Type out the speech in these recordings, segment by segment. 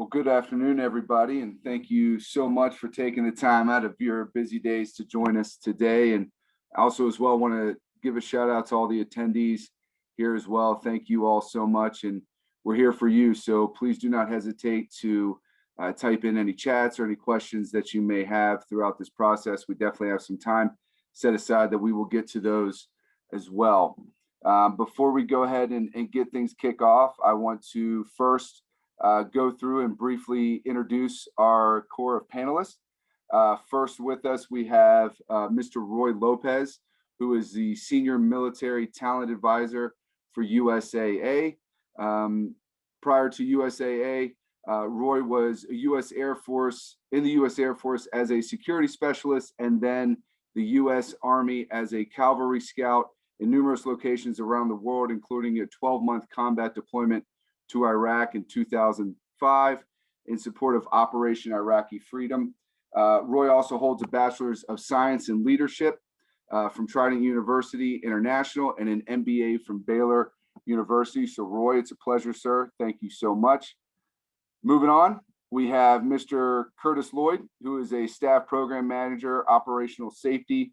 Well, good afternoon, everybody, and thank you so much for taking the time out of your busy days to join us today. And also as well want to give a shout out to all the attendees here as well. Thank you all so much, and we're here for you. So please do not hesitate to type in any chats or any questions that you may have throughout this process. We definitely have some time set aside that we will get to those as well. Before we go ahead and get things kick off, I want to first go through and briefly introduce our core of panelists. First with us, we have Mr. Roy Lopez, who is the Senior Military Talent Advisor for USAA. Prior to USAA, Roy was a U.S. Air Force, in the U.S. Air Force as a security specialist, and then the U.S. Army as a cavalry scout in numerous locations around the world, including a 12-month combat deployment to Iraq in 2005 in support of Operation Iraqi Freedom. Roy also holds a Bachelor's of Science in Leadership from Trident University International and an MBA from Baylor University. So Roy, it's a pleasure, sir. Thank you so much. Moving on, we have Mr. Curtis Lloyd, who is a Staff Program Manager, Operational Safety.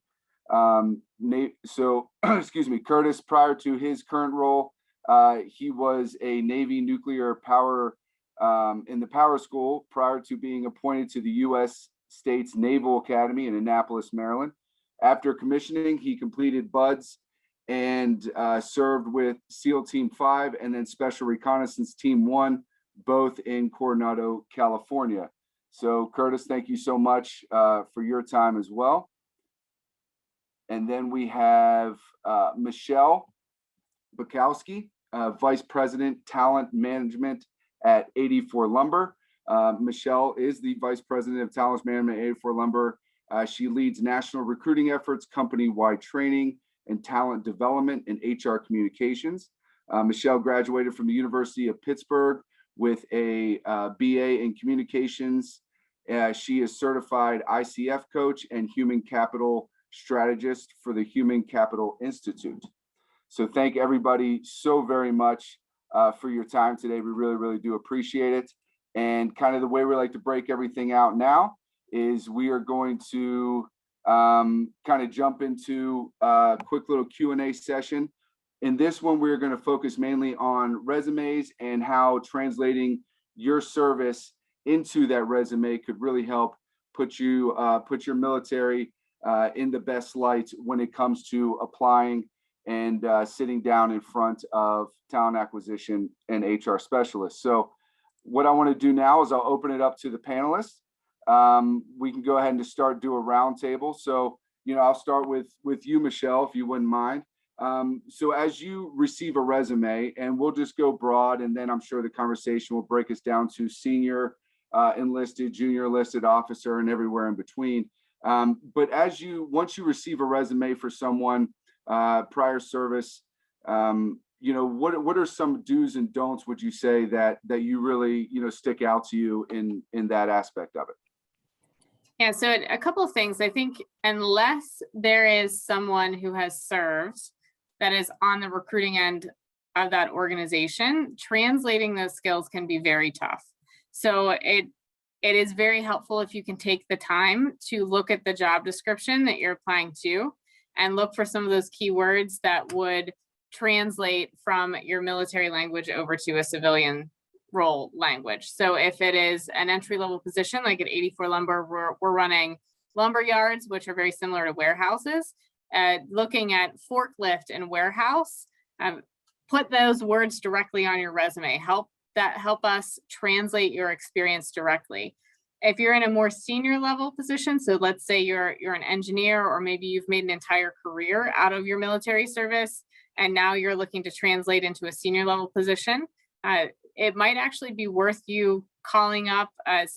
Excuse me, Curtis, prior to his current role, he was a Navy nuclear power in the Power School prior to being appointed to the U.S. States Naval Academy in Annapolis, Maryland. After commissioning, he completed BUDS and served with SEAL Team 5 and then Special Reconnaissance Team 1, both in Coronado, California. So Curtis, thank you so much for your time as well. And then we have Michelle McKowski, Vice President, Talent Management at 84 Lumber. Michelle is the Vice President of Talent Management at 84 Lumber. She leads national recruiting efforts, company-wide training, and talent development in HR communications. Michelle graduated from the University of Pittsburgh with a BA in communications. She is certified ICF coach and human capital strategist for the Human Capital Institute. So thank everybody so very much for your time today. We really, really do appreciate it. And kind of the way we like to break everything out now is we are going to kind of jump into a quick little Q&A session. In this one, we're going to focus mainly on resumes and how translating your service into that resume could really help put your military in the best light when it comes to applying and sitting down in front of talent acquisition and HR specialists. So what I want to do now is I'll open it up to the panelists. We can go ahead and just do a roundtable. So, I'll start with you, Michelle, if you wouldn't mind. So as you receive a resume, and we'll just go broad, and then I'm sure the conversation will break us down to senior enlisted, junior enlisted officer, and everywhere in between. But once you receive a resume for someone prior service, what are some do's and don'ts, would you say, that you really stick out to you in that aspect of it? Yeah, so a couple of things. I think unless there is someone who has served that is on the recruiting end of that organization, translating those skills can be very tough. So it is very helpful if you can take the time to look at the job description that you're applying to and look for some of those keywords that would translate from your military language over to a civilian role language. So if it is an entry-level position, like at 84 Lumber, we're running lumber yards, which are very similar to warehouses. Looking at forklift and warehouse, put those words directly on your resume. Help us translate your experience directly. If you're in a more senior level position, so let's say you're an engineer, or maybe you've made an entire career out of your military service, and now you're looking to translate into a senior level position, it might actually be worth you calling up a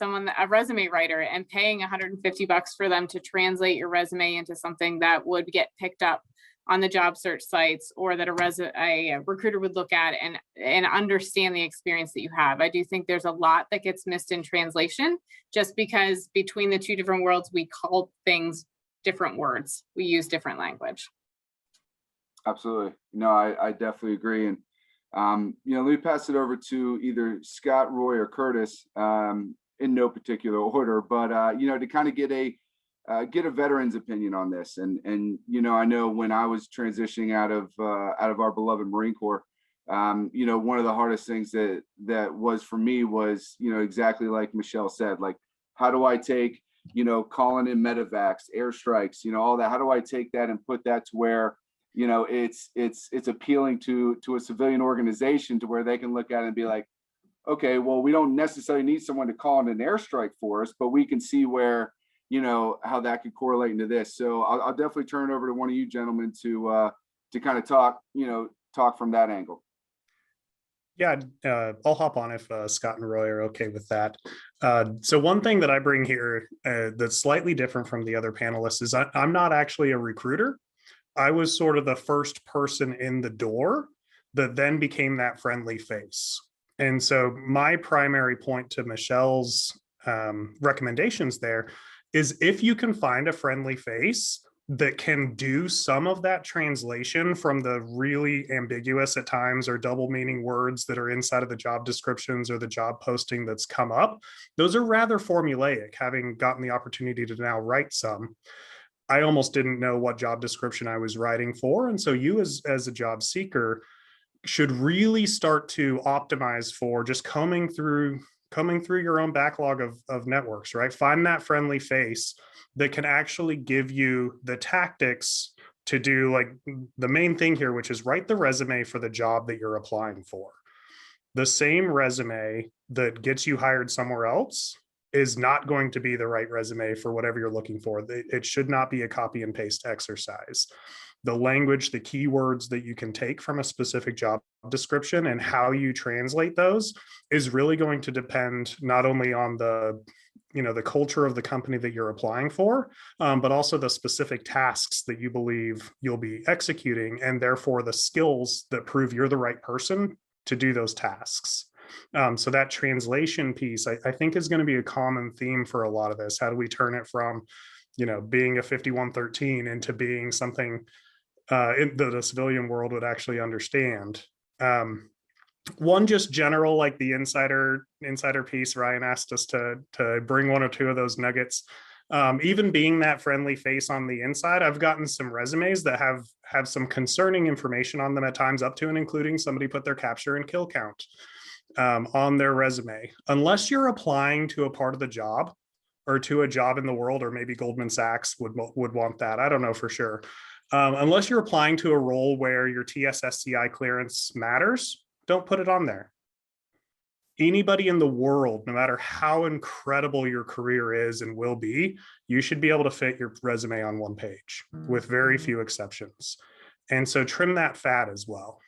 resume writer and paying $150 for them to translate your resume into something that would get picked up on the job search sites, or that a recruiter would look at and understand the experience that you have. I do think there's a lot that gets missed in translation, just because between the two different worlds, we call things different words. We use different language. Absolutely. No, I definitely agree. And Let me pass it over to either Scott, Roy, or Curtis, in no particular order, but to kind of get a veteran's opinion on this. And I know when I was transitioning out of our beloved Marine Corps, one of the hardest things that was for me was, exactly like Michelle said, like, how do I take, calling in medevacs, airstrikes, all that? How do I take that and put that to where, it's appealing to a civilian organization, to where they can look at it and be like, okay, well, we don't necessarily need someone to call in an airstrike for us, but we can see where, how that could correlate into this. So I'll definitely turn it over to one of you gentlemen to kind of talk from that angle. Yeah, I'll hop on if Scott and Roy are okay with that. So one thing that I bring here that's slightly different from the other panelists is I'm not actually a recruiter. I was sort of the first person in the door that then became that friendly face. And so my primary point to Michelle's recommendations there is, if you can find a friendly face that can do some of that translation from the really ambiguous at times or double meaning words that are inside of the job descriptions or the job posting that's come up, those are rather formulaic. Having gotten the opportunity to now write some, I almost didn't know what job description I was writing for. And so you as a job seeker should really start to optimize for just combing through your own backlog of networks, right? Find that friendly face that can actually give you the tactics to do, like, the main thing here, which is write the resume for the job that you're applying for. The same resume that gets you hired somewhere else is not going to be the right resume for whatever you're looking for. It should not be a copy and paste exercise. The language, the keywords that you can take from a specific job description and how you translate those is really going to depend not only on the culture of the company that you're applying for, but also the specific tasks that you believe you'll be executing, and therefore the skills that prove you're the right person to do those tasks. So that translation piece, I think, is going to be a common theme for a lot of this. How do we turn it from, being a 5113 into being something that the civilian world would actually understand? One just general, like the insider piece, Ryan asked us to bring one or two of those nuggets. Even being that friendly face on the inside, I've gotten some resumes that have some concerning information on them at times, up to and including somebody put their capture and kill count on their resume. Unless you're applying to a part of the job or to a job in the world, or maybe Goldman Sachs would want that, I don't know for sure. Unless you're applying to a role where your TSSCI clearance matters, don't put it on there. Anybody in the world, no matter how incredible your career is and will be, you should be able to fit your resume on one page with very few exceptions. And so trim that fat as well.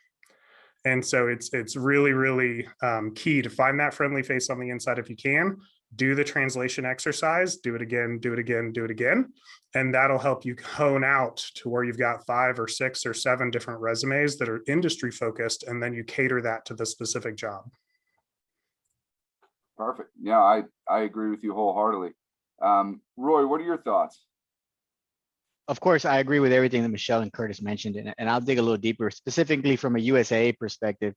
And so it's really, really key to find that friendly face on the inside if you can. Do the translation exercise, do it again, do it again, do it again. And that'll help you hone out to where you've got 5 or 6 or 7 different resumes that are industry focused, and then you cater that to the specific job. Perfect. Yeah, I agree with you wholeheartedly. Roy, what are your thoughts? Of course, I agree with everything that Michelle and Curtis mentioned, and I'll dig a little deeper. Specifically from a USAA perspective,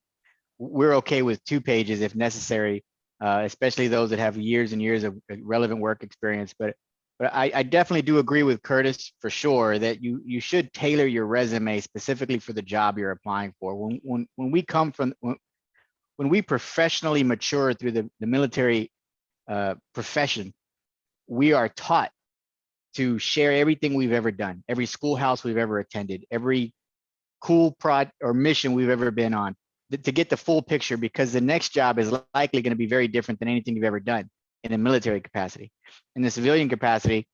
we're okay with 2 pages if necessary, especially those that have years and years of relevant work experience. But I definitely do agree with Curtis for sure that you should tailor your resume specifically for the job you're applying for. When we professionally mature through the military profession, we are taught to share everything we've ever done, every schoolhouse we've ever attended, every cool prod or mission we've ever been on, to get the full picture, because the next job is likely going to be very different than anything you've ever done in a military capacity. In the civilian capacity,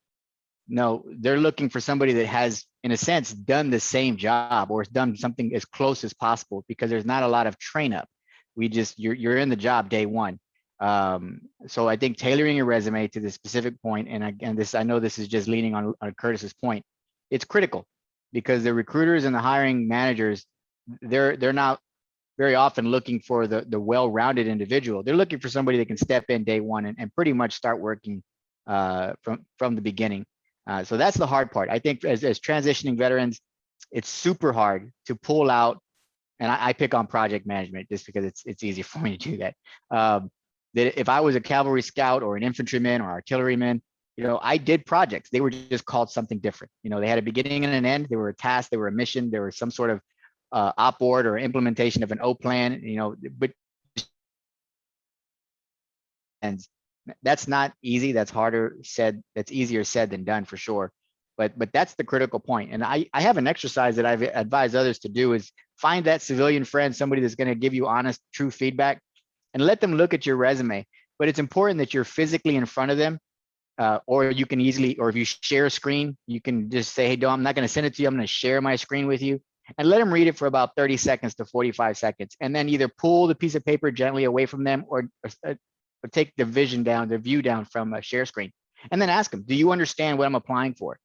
no, they're looking for somebody that has, in a sense, done the same job or has done something as close as possible, because there's not a lot of train up. You're in the job day one. So I think tailoring your resume to the specific point, and again, I know this is just leaning on Curtis's point, it's critical, because the recruiters and the hiring managers, they're not very often looking for the well-rounded individual. They're looking for somebody that can step in day one and pretty much start working from the beginning. So that's the hard part. I think as transitioning veterans, it's super hard to pull out and I pick on project management just because it's easy for me to do that. That if I was a cavalry scout or an infantryman or artilleryman, I did projects. They were just called something different. They had a beginning and an end. They were a task. They were a mission. There was some sort of op board or implementation of an O plan. But and that's not easy. That's harder said. That's easier said than done for sure. But that's the critical point. And I have an exercise that I've advised others to do is find that civilian friend, somebody that's going to give you honest, true feedback, and let them look at your resume. But it's important that you're physically in front of them, or you can easily, or if you share a screen, you can just say, hey, Dom, I'm not going to send it to you. I'm going to share my screen with you, and let them read it for about 30 seconds to 45 seconds. And then either pull the piece of paper gently away from them or take the view down from a share screen. And then ask them, do you understand what I'm applying for?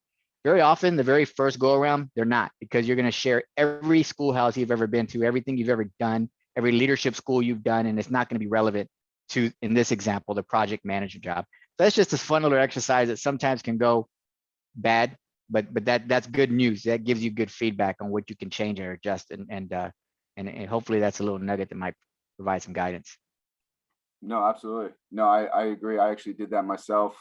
Very often, the very first go around, they're not, because you're going to share every schoolhouse you've ever been to, everything you've ever done, every leadership school you've done, and it's not going to be relevant to, in this example, the project manager job. So that's just a fun little exercise that sometimes can go bad, but that's good news. That gives you good feedback on what you can change or adjust, and hopefully that's a little nugget that might provide some guidance. No, absolutely. No, I agree. I actually did that myself.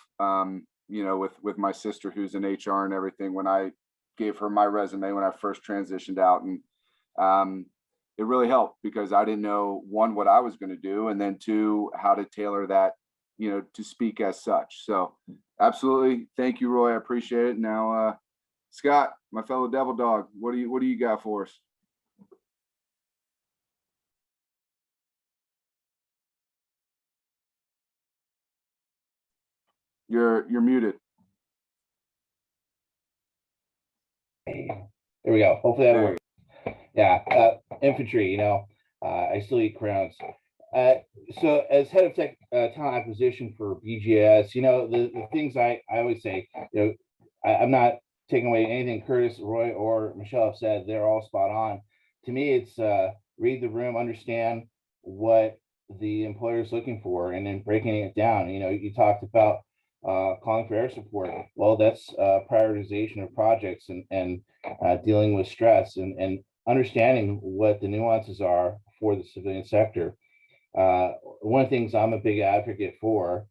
With my sister who's in HR and everything, when I gave her my resume when I first transitioned out, and it really helped because I didn't know, one, what I was going to do, and then two, how to tailor that, to speak as such. So absolutely. Thank you, Roy. I appreciate it. Now, Scott, my fellow devil dog, what do you got for us? You're muted. There we go. Hopefully that works. Yeah, infantry. I still eat crowns. So as head of talent acquisition for BGIS, the things I always say, I'm not taking away anything Curtis, Roy, or Michelle have said. They're all spot on. To me, it's read the room, understand what the employer is looking for, and then breaking it down. You talked about calling for air support. Well, that's prioritization of projects and dealing with stress and understanding what the nuances are for the civilian sector. One of the things I'm a big advocate for,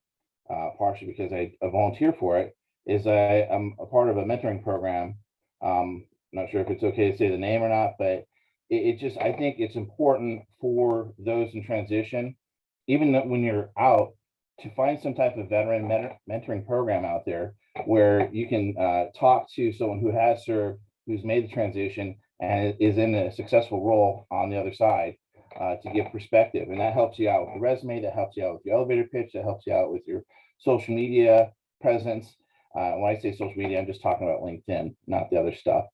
partially because I volunteer for it, is I'm a part of a mentoring program. I'm not sure if it's okay to say the name or not, but I think it's important for those in transition, even when you're out, to find some type of veteran mentoring program out there where you can talk to someone who has served, who's made the transition and is in a successful role on the other side, to give perspective. And that helps you out with the resume, that helps you out with your elevator pitch, that helps you out with your social media presence. When I say social media, I'm just talking about LinkedIn, not the other stuff.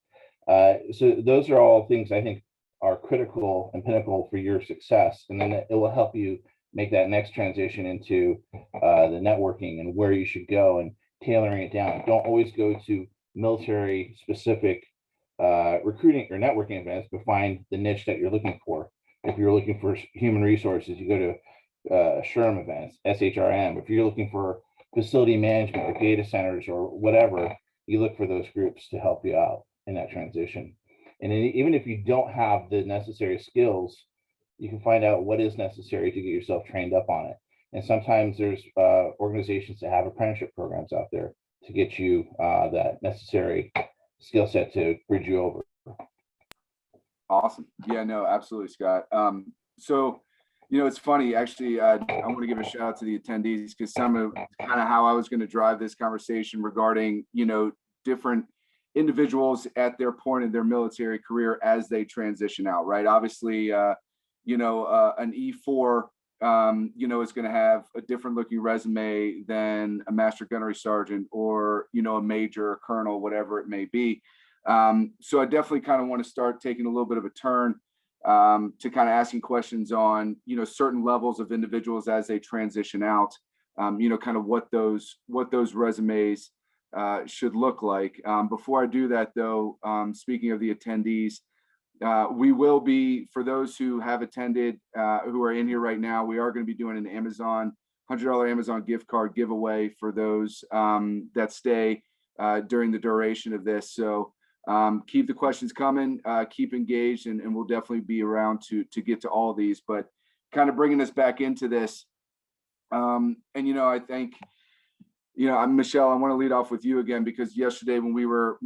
So those are all things I think are critical and pinnacle for your success. And then it will help you make that next transition into the networking and where you should go and tailoring it down. Don't always go to military specific recruiting or networking events, but find the niche that you're looking for. If you're looking for human resources, you go to SHRM events, SHRM. If you're looking for facility management or data centers or whatever, you look for those groups to help you out in that transition. And even if you don't have the necessary skills, you can find out what is necessary to get yourself trained up on it. And sometimes there's organizations that have apprenticeship programs out there to get you that necessary skill set to bridge you over. Awesome. Yeah, no, absolutely, Scott. So, it's funny, actually, I want to give a shout out to the attendees because some of kind of how I was going to drive this conversation regarding, different individuals at their point in their military career as they transition out, right? Obviously, an E4, is going to have a different looking resume than a master gunnery sergeant or, a major, colonel, whatever it may be. So I definitely kind of want to start taking a little bit of a turn to kind of asking questions on, certain levels of individuals as they transition out, kind of what those resumes should look like. Before I do that, though, speaking of the attendees, we will be, for those who have attended, who are in here right now, we are going to be doing an Amazon $100 Amazon gift card giveaway for those that stay during the duration of this. So Keep the questions coming, keep engaged, and we'll definitely be around to get to all these. But kind of bringing us back into this, and I think, Michelle, I want to lead off with you again, because yesterday when we were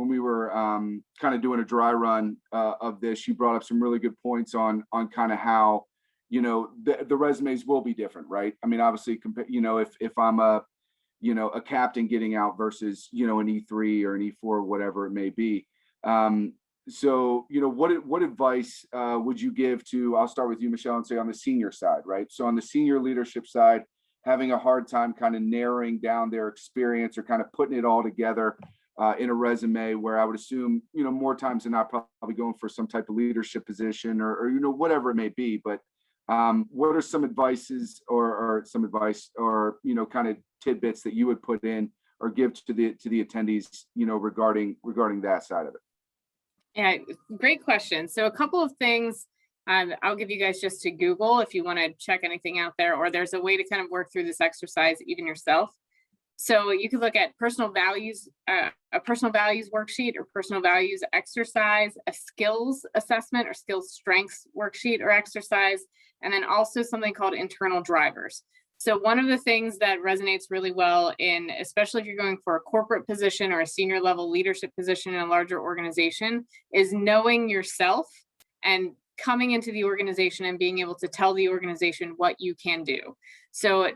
kind of doing a dry run of this, you brought up some really good points on kind of how the resumes will be different, right? I mean, obviously, if I'm a captain getting out versus an E3 or an E4 or whatever it may be. So what advice would you give to, I'll start with you, Michelle, and say on the senior side, right? So on the senior leadership side, having a hard time kind of narrowing down their experience or kind of putting it all together in a resume, where I would assume, more times than not, probably going for some type of leadership position or whatever it may be. But what are some advices or kind of tidbits that you would put in or give to the attendees, regarding that side of it? Yeah, great question. So a couple of things I'll give you guys just to Google if you want to check anything out there, or there's a way to kind of work through this exercise even yourself. So you could look at personal values, a personal values worksheet or personal values exercise, a skills assessment or skills strengths worksheet or exercise, and then also something called internal drivers. So one of the things that resonates really well in, especially if you're going for a corporate position or a senior level leadership position in a larger organization, is knowing yourself and coming into the organization and being able to tell the organization what you can do. So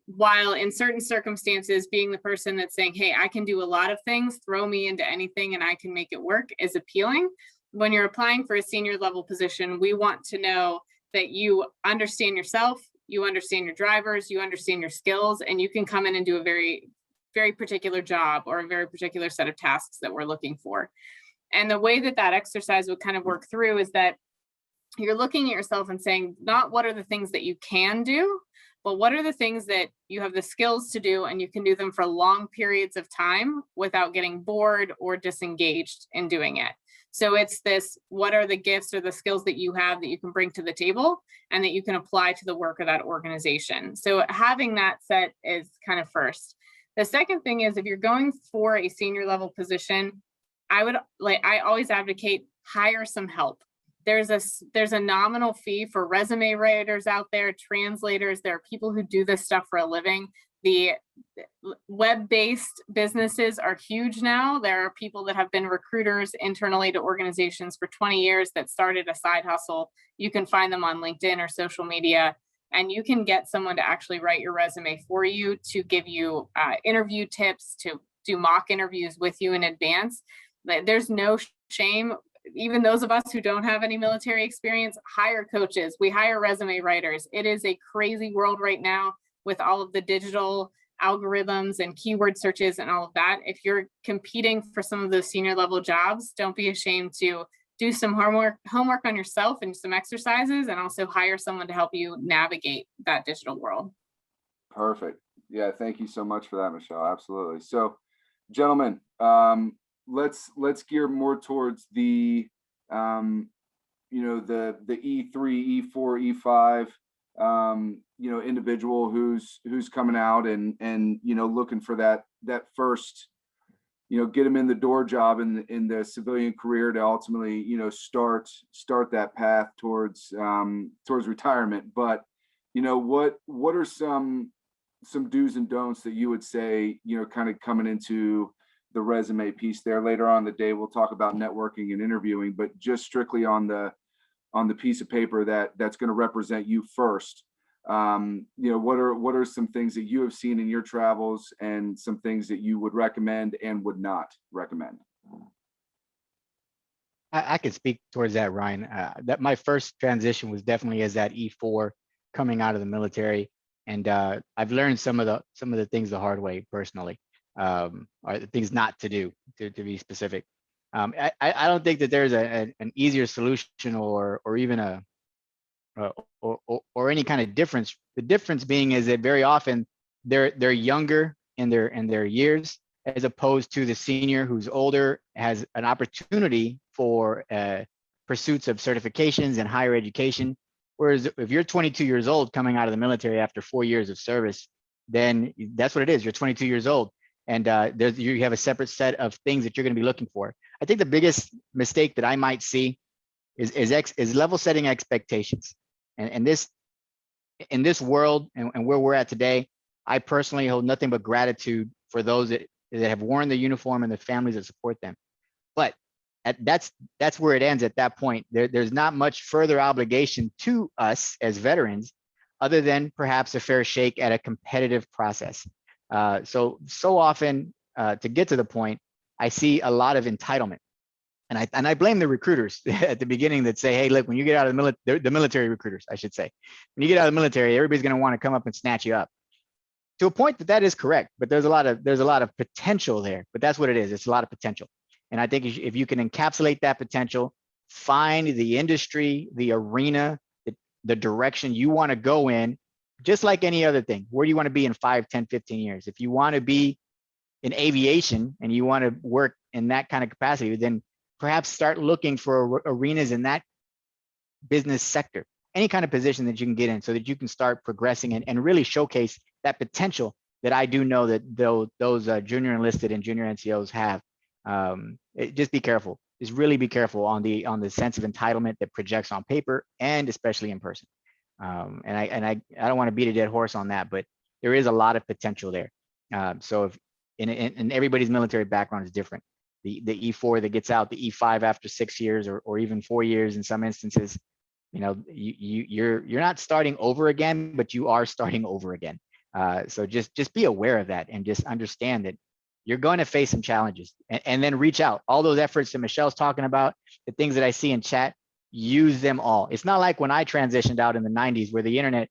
while in certain circumstances, being the person that's saying, hey, I can do a lot of things, throw me into anything and I can make it work, is appealing. When you're applying for a senior level position, we want to know that you understand yourself, you understand your drivers, you understand your skills, and you can come in and do a very, very particular job or a very particular set of tasks that we're looking for. And the way that exercise would kind of work through is that you're looking at yourself and saying, not what are the things that you can do, but what are the things that you have the skills to do and you can do them for long periods of time without getting bored or disengaged in doing it. So it's this, what are the gifts or the skills that you have that you can bring to the table and that you can apply to the work of that organization. So having that set is kind of first. The second thing is, if you're going for a senior level position, I always advocate hire some help. There's a nominal fee for resume writers out there, translators. There are people who do this stuff for a living. The web-based businesses are huge now. There are people that have been recruiters internally to organizations for 20 years that started a side hustle. You can find them on LinkedIn or social media, and you can get someone to actually write your resume for you, to give you interview tips, to do mock interviews with you in advance. There's no shame. Even those of us who don't have any military experience, hire coaches. We hire resume writers. It is a crazy world right now with all of the digital algorithms and keyword searches and all of that. If you're competing for some of those senior level jobs, don't be ashamed to do some homework on yourself and some exercises, and also hire someone to help you navigate that digital world. Perfect. Yeah, thank you so much for that, Michelle. Absolutely. So, gentlemen, let's gear more towards the the E3, E4, E5 individual who's coming out and looking for that first get him in the door job in the civilian career to ultimately start that path towards retirement. But what are some do's and don'ts that you would say kind of coming into the resume piece there? Later on in the day we'll talk about networking and interviewing, but just strictly on the piece of paper that's going to represent you first. What are some things that you have seen in your travels and some things that you would recommend and would not recommend? I could speak towards that, Ryan. That my first transition was definitely as that E4 coming out of the military, and I've learned some of the things the hard way personally, or the things not to do, to be specific. I don't think that there's an easier solution or even or any kind of difference. The difference being is that very often they're younger in their years, as opposed to the senior who's older, has an opportunity for pursuits of certifications and higher education. Whereas if you're 22 years old coming out of the military after 4 years of service, then that's what it is. You're 22 years old, and you have a separate set of things that you're going to be looking for. I think the biggest mistake that I might see is level setting expectations. And this, in this world and where we're at today, I personally hold nothing but gratitude for those that have worn the uniform and the families that support them. But that's where it ends at that point. There's not much further obligation to us as veterans, other than perhaps a fair shake at a competitive process. So often, to get to the point, I see a lot of entitlement. And I blame the recruiters at the beginning that say, hey, look, when you get out of the military recruiters, I should say, when you get out of the military, everybody's going to want to come up and snatch you up. To a point that is correct, but there's a lot of potential there. But that's what it is. It's a lot of potential. And I think if you can encapsulate that potential, find the industry, the arena, the direction you want to go in, just like any other thing. Where do you want to be in 5, 10, 15 years? If you want to be in aviation and you want to work in that kind of capacity, then perhaps start looking for arenas in that business sector, any kind of position that you can get in, so that you can start progressing and really showcase that potential that I do know that those junior enlisted and junior NCOs have. Just be careful. Just really be careful on the sense of entitlement that projects on paper and especially in person. And I don't want to beat a dead horse on that, but there is a lot of potential there. So if in everybody's military background is different. The E4 that gets out, the E5 after 6 years or even 4 years in some instances, you know, you're not starting over again, but you are starting over again. So just be aware of that and just understand that you're going to face some challenges, and then reach out. All those efforts that Michelle's talking about, the things that I see in chat, use them all. It's not like when I transitioned out in the 90s where the internet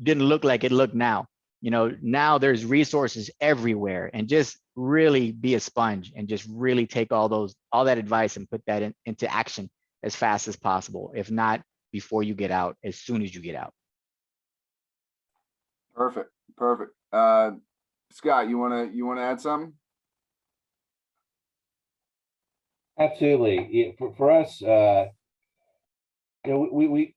didn't look like it looked now. You know, now there's resources everywhere, and just really be a sponge and just really take all that advice and put that into action as fast as possible. If not before you get out, as soon as you get out. Perfect. Scott, you wanna add something? Absolutely. Yeah, for us, you know, we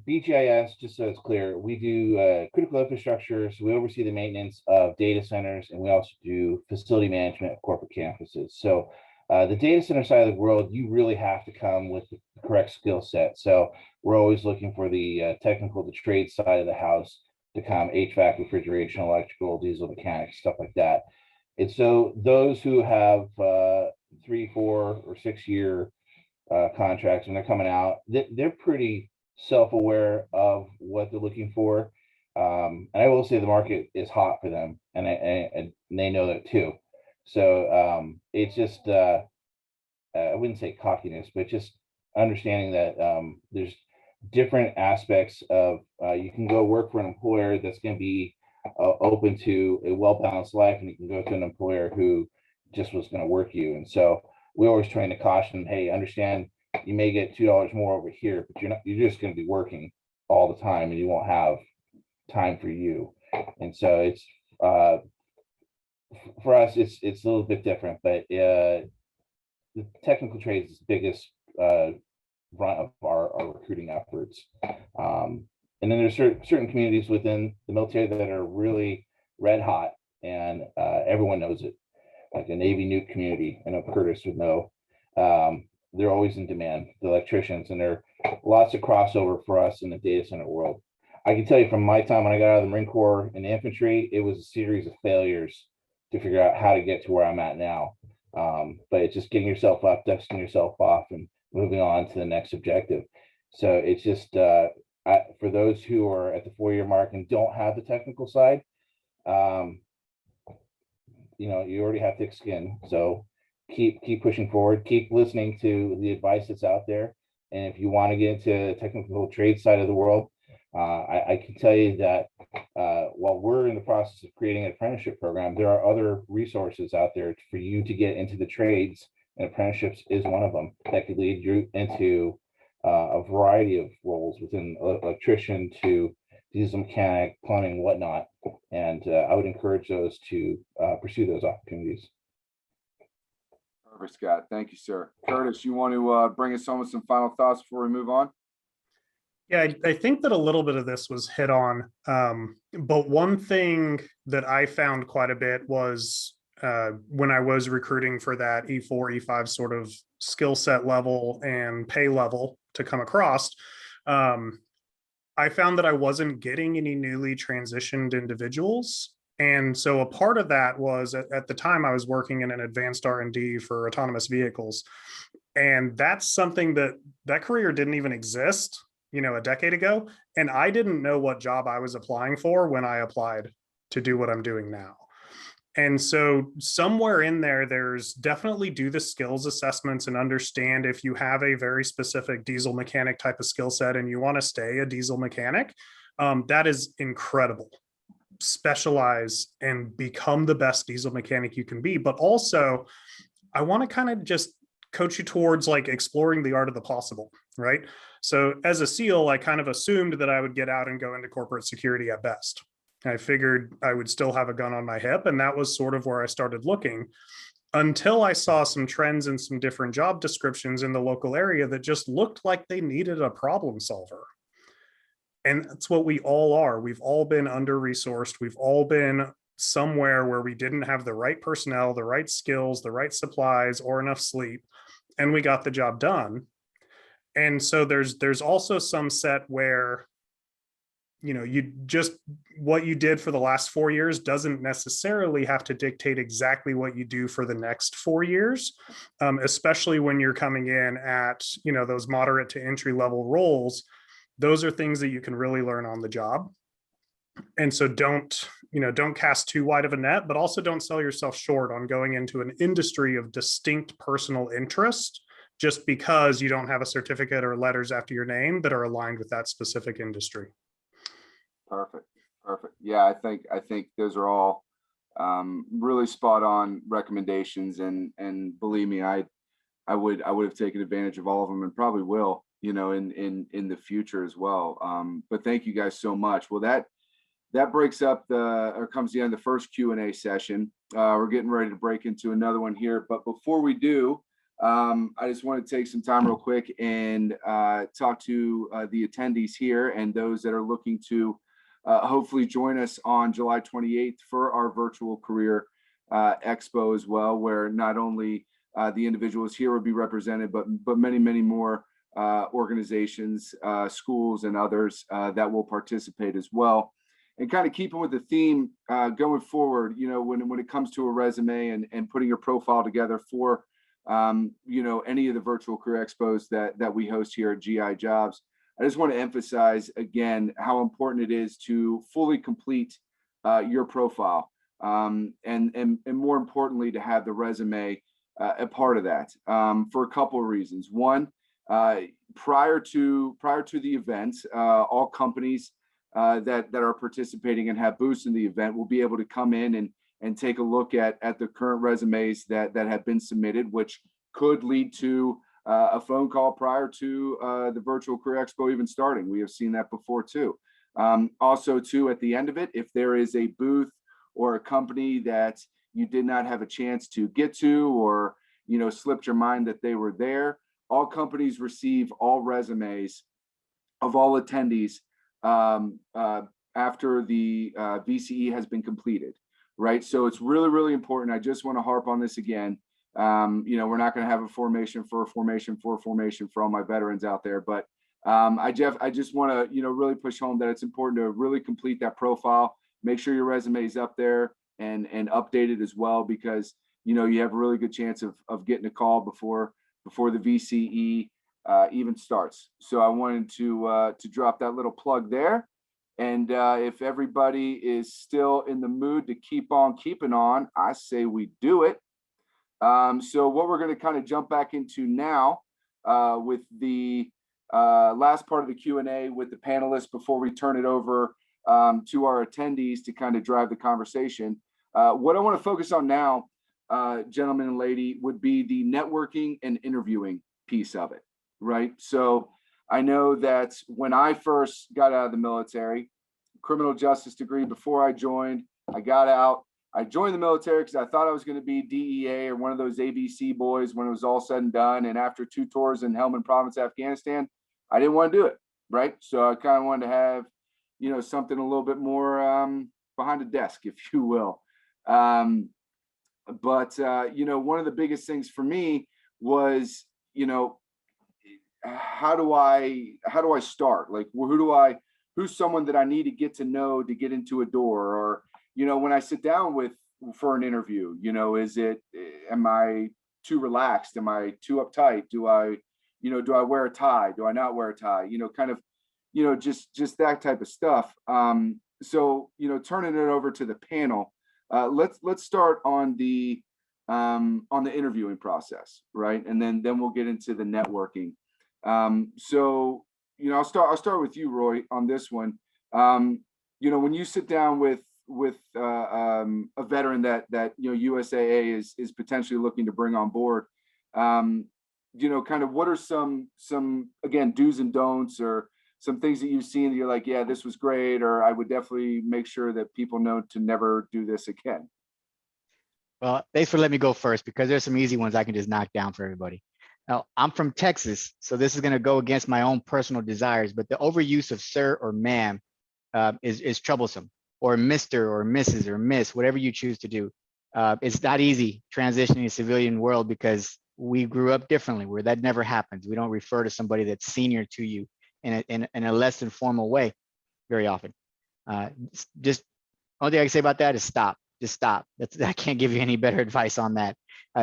BGIS, just so it's clear, we do critical infrastructure. So we oversee the maintenance of data centers, and we also do facility management of corporate campuses. So the data center side of the world, you really have to come with the correct skill set. So we're always looking for the technical, the trade side of the house to come: HVAC, refrigeration, electrical, diesel mechanics, stuff like that. And so those who have 3, 4, or 6 year contracts, when they're coming out, they're pretty self-aware of what they're looking for. And I will say the market is hot for them, and they know that too. So it's just I wouldn't say cockiness, but just understanding that there's different aspects of you can go work for an employer that's going to be open to a well-balanced life, and you can go to an employer who just was going to work you. And so we always trying to caution, hey, understand you may get $2 more over here, but you're just going to be working all the time, and you won't have time for you. And so it's for us, it's a little bit different, but the technical trades is the biggest brunt of our recruiting efforts. And then there's certain communities within the military that are really red hot, and everyone knows it, like the Navy nuke community. I know Curtis would know. They're always in demand, the electricians, and there are lots of crossover for us in the data center world. I can tell you from my time when I got out of the Marine Corps in the infantry, it was a series of failures to figure out how to get to where I'm at now. But it's just getting yourself up, dusting yourself off, and moving on to the next objective. So it's just for those who are at the 4-year mark and don't have the technical side, you know, you already have thick skin. So keep pushing forward, keep listening to the advice that's out there. And if you want to get into the technical trade side of the world, I can tell you that while we're in the process of creating an apprenticeship program, there are other resources out there for you to get into the trades, and apprenticeships is one of them that could lead you into a variety of roles, within electrician to diesel mechanic, plumbing, whatnot. And I would encourage those to pursue those opportunities. Perfect, Scott. Thank you, sir. Curtis, you want to bring us home with some final thoughts before we move on? Yeah, I think that a little bit of this was hit on. But one thing that I found quite a bit was when I was recruiting for that E4, E5 sort of skill set level and pay level to come across, I found that I wasn't getting any newly transitioned individuals. And so a part of that was at the time I was working in an advanced R&D for autonomous vehicles. And that's something that career didn't even exist, a decade ago. And I didn't know what job I was applying for when I applied to do what I'm doing now. And so somewhere in there, there's definitely do the skills assessments and understand if you have a very specific diesel mechanic type of skill set and you want to stay a diesel mechanic, that is incredible. Specialize and become the best diesel mechanic you can be. But also, I want to kind of just coach you towards like exploring the art of the possible, right? So as a SEAL, I kind of assumed that I would get out and go into corporate security at best. I figured I would still have a gun on my hip. And that was sort of where I started looking until I saw some trends and some different job descriptions in the local area that just looked like they needed a problem solver. And that's what we all are. We've all been under-resourced. We've all been somewhere where we didn't have the right personnel, the right skills, the right supplies, or enough sleep, and we got the job done. And so there's also some set where you just what you did for the last 4 years doesn't necessarily have to dictate exactly what you do for the next 4 years, especially when you're coming in at those moderate to entry level roles. Those are things that you can really learn on the job. And so don't cast too wide of a net, but also don't sell yourself short on going into an industry of distinct personal interest just because you don't have a certificate or letters after your name that are aligned with that specific industry. Perfect. Yeah, I think those are all really spot on recommendations, and believe me, I would have taken advantage of all of them and probably will, in the future as well. But thank you guys so much. Well, that breaks up comes the end of the first Q&A session. We're getting ready to break into another one here, but before we do, I just want to take some time real quick and talk to the attendees here and those that are looking to hopefully join us on July 28th for our virtual career expo as well, where not only the individuals here will be represented, but many more organizations, schools, and others that will participate as well. And kind of keeping with the theme going forward, when it comes to a resume and putting your profile together for any of the virtual career expos that we host here at GI Jobs, I just want to emphasize again how important it is to fully complete your profile, and more importantly, to have the resume a part of that for a couple of reasons. One, prior to the event, all companies that are participating and have booths in the event will be able to come in and take a look at the current resumes that have been submitted, which could lead to a phone call prior to the virtual career expo even starting. We have seen that before too. Also too, at the end of it, if there is a booth or a company that you did not have a chance to get to, or slipped your mind that they were there, all companies receive all resumes of all attendees after the VCE has been completed, right? So it's really important. I just want to harp on this again. We're not going to have a formation for all my veterans out there, but I just want to really push home that it's important to really complete that profile. Make sure your resume is up there and updated as well, because you have a really good chance of getting a call before the VCE even starts. So I wanted to drop that little plug there. And if everybody is still in the mood to keep on keeping on, I say we do it. So what we're going to kind of jump back into now with the last part of the Q&A with the panelists before we turn it over to our attendees to kind of drive the conversation. What I want to focus on now, gentlemen and lady, would be the networking and interviewing piece of it, right? So I know that when I first got out of the military, criminal justice degree before I joined, I got out. I joined the military because I thought I was going to be DEA or one of those ABC boys when it was all said and done. And after 2 tours in Helmand Province, Afghanistan, I didn't want to do it, right? So I kind of wanted to have, something a little bit more behind the desk, if you will. But one of the biggest things for me was, how do I start? Like, who's someone that I need to get to know to get into a door? Or, when I sit down for an interview, am I too relaxed? Am I too uptight? Do I wear a tie? Do I not wear a tie? Just that type of stuff. So, turning it over to the panel, let's start on the interviewing process, right? And then we'll get into the networking. So, I'll start with you, Roy, on this one. When you sit down with a veteran that USAA is potentially looking to bring on board, kind of what are some again do's and don'ts, or some things that you've seen that you're like, yeah, this was great, or I would definitely make sure that people know to never do this again? Well, thanks for letting me go first, because there's some easy ones I can just knock down for everybody. Now, I'm from Texas, so this is going to go against my own personal desires, but the overuse of sir or ma'am is troublesome, or Mr. or Mrs. or Miss, whatever you choose to do. It's not easy transitioning to the civilian world, because we grew up differently, where that never happens. We don't refer to somebody that's senior to you in a less than formal way very often. Just only thing I can say about that is stop. Just stop. I can't give you any better advice on that.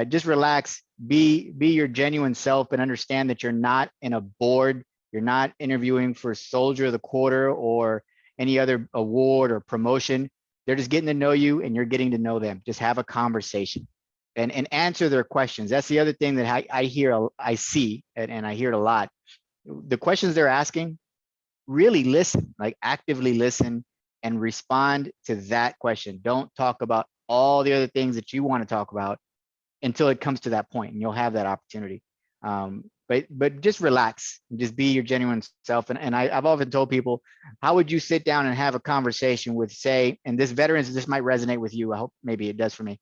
Just relax, be your genuine self, and understand that you're not in a board. You're not interviewing for Soldier of the Quarter or any other award or promotion. They're just getting to know you, and you're getting to know them. Just have a conversation and answer their questions. That's the other thing that I see, and I hear it a lot. The questions they're asking, really listen, like actively listen and respond to that question. Don't talk about all the other things that you want to talk about until it comes to that point, and you'll have that opportunity. But just relax, and just be your genuine self. And I've often told people, how would you sit down and have a conversation with, say, and this might resonate with you. I hope maybe it does for me.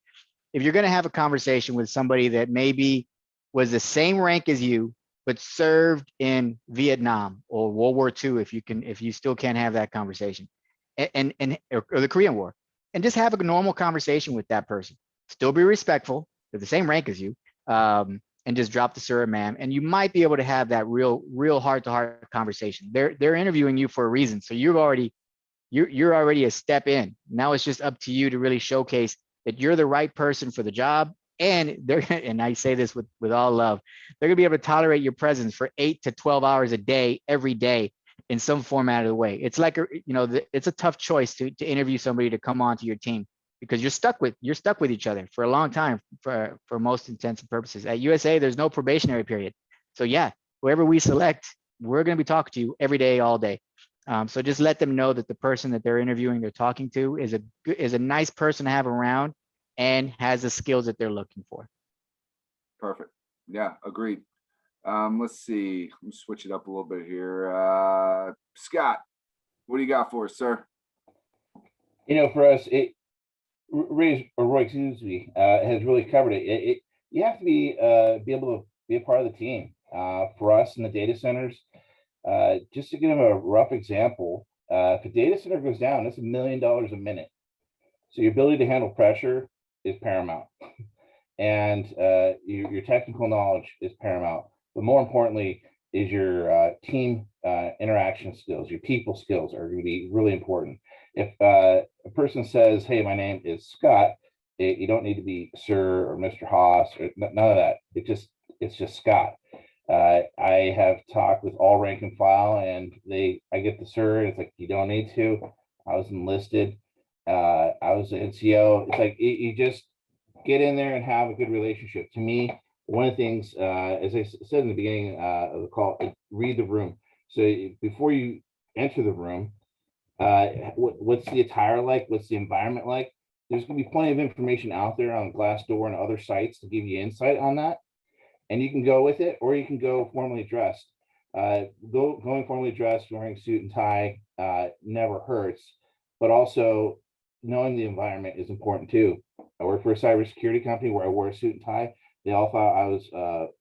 If you're going to have a conversation with somebody that maybe was the same rank as you, but served in Vietnam or World War II, if you still can't have that conversation, or the Korean War, and just have a normal conversation with that person. Still be respectful. They're the same rank as you, and just drop the sir or ma'am, and you might be able to have that real heart-to-heart conversation. They're interviewing you for a reason, so you're already a step in. Now it's just up to you to really showcase that you're the right person for the job. And and I say this with all love, they're gonna be able to tolerate your presence for 8 to 12 hours a day, every day, in some format of the way. It's like, it's a tough choice to interview somebody to come onto your team, because you're stuck with each other for a long time, for most intents and purposes. At USA, there's no probationary period. So yeah, whoever we select, we're gonna be talking to you every day, all day. So just let them know that the person that they're interviewing, they're talking to, is a nice person to have around and has the skills that they're looking for. Perfect. Yeah, agreed. Let's see. Let me switch it up a little bit here. Scott, what do you got for us, sir? For us, Roy, excuse me, has really covered it. You have to be able to be a part of the team. For us in the data centers, just to give them a rough example, if a data center goes down, that's $1 million a minute. So your ability to handle pressure is paramount, and your technical knowledge is paramount. But more importantly, is your team interaction skills. Your people skills are going to be really important. If a person says, "Hey, my name is Scott," you don't need to be Sir or Mr. Haas or none of that. It's just Scott. I have talked with all rank and file, and I get the Sir. It's like, you don't need to. I was enlisted. I was an NCO. It's like you just get in there and have a good relationship. To me, one of the things, as I said in the beginning of the call, read the room. So before you enter the room, what's the attire like? What's the environment like? There's going to be plenty of information out there on Glassdoor and other sites to give you insight on that. And you can go with it, or you can go formally dressed. Going formally dressed, wearing a suit and tie never hurts, but also knowing the environment is important too. I work for a cybersecurity company where I wore a suit and tie. They all thought I was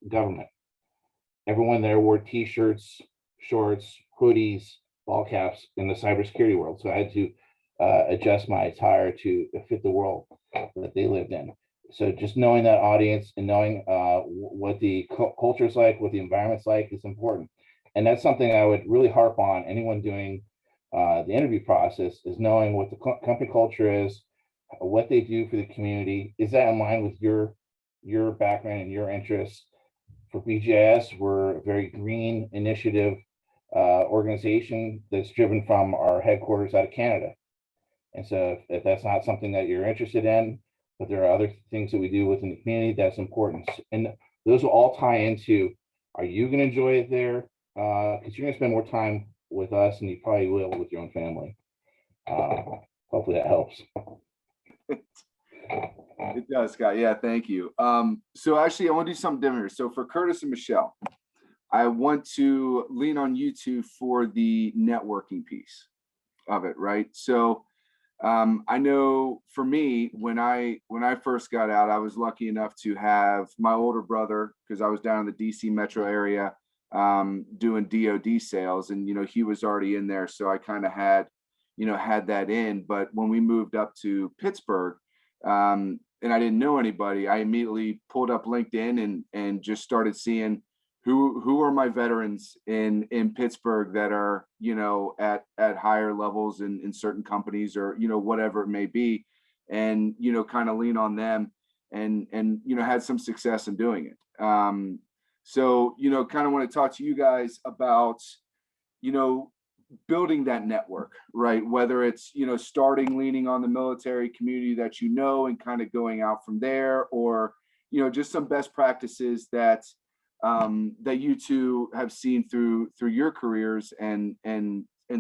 government. Everyone there wore t-shirts, shorts, hoodies, ball caps in the cybersecurity world. So I had to adjust my attire to fit the world that they lived in. So just knowing that audience and knowing what the culture is like, what the environment's like is important. And that's something I would really harp on anyone doing the interview process, is knowing what the company culture is, what they do for the community. Is that in line with your background and your interests? For BGIS, we're a very green initiative organization that's driven from our headquarters out of Canada. And so if that's not something that you're interested in, but there are other things that we do within the community, that's important. And those will all tie into, are you going to enjoy it there? Because you're going to spend more time with us than you probably will with your own family. Hopefully that helps. It does, Scott. Yeah, thank you. So actually, I want to do something different here. So for Curtis and Michelle, I want to lean on you two for the networking piece of it, right? So I know for me, when I first got out, I was lucky enough to have my older brother, because I was down in the DC metro area doing DoD sales, and he was already in there, so I kind of had that in. But when we moved up to Pittsburgh, and I didn't know anybody, I immediately pulled up LinkedIn and just started seeing who are my veterans in Pittsburgh that are at higher levels in certain companies, or whatever it may be, and kind of lean on them, and had some success in doing it. So kind of want to talk to you guys about building that network, right? Whether it's starting leaning on the military community that and kind of going out from there, or just some best practices that you two have seen through your careers and